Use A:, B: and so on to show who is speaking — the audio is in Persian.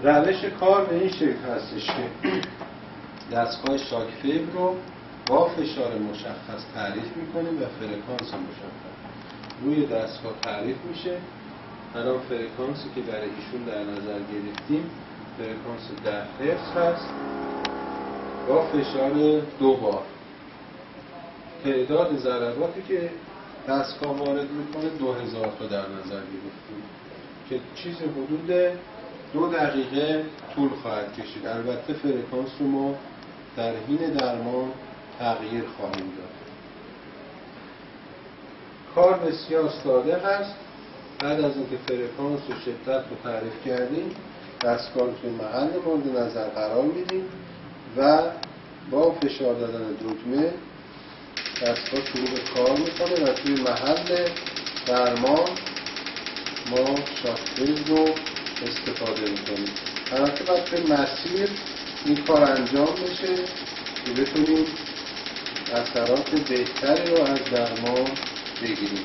A: روش کار به این شکل هستش که دستگاه شاک فیبر رو با فشار مشخص تعریف میکنیم و فرکانس مشخص روی دستگاه تعریف میشه. الان فرکانسی که برای ایشون در نظر گرفتیم فرکانس 10 هرتز هست با فشار 2 بار. تعداد ضرباتی که دستگاه وارد میکنه 2000 تا در نظر گرفتیم که چیز حدود 2 دقیقه طول خواهد کشید. البته فرکانس رو ما در حین درمان تغییر خواهیم داد. کار بسیار ساده هست. بعد از اینکه فرکانس و شدت رو تعریف کردیم دستگاه رو توی محل مورد نظر قرار میدیم و با فشار دادن دکمه دستگاه شروع به کار میکنه و توی محل درمان ما شاک فیبر رو استفاده میکنیم. البته باید توی مسیر این کار انجام بشه که بتونیم اثرات بهتری رو از درمان بگیریم.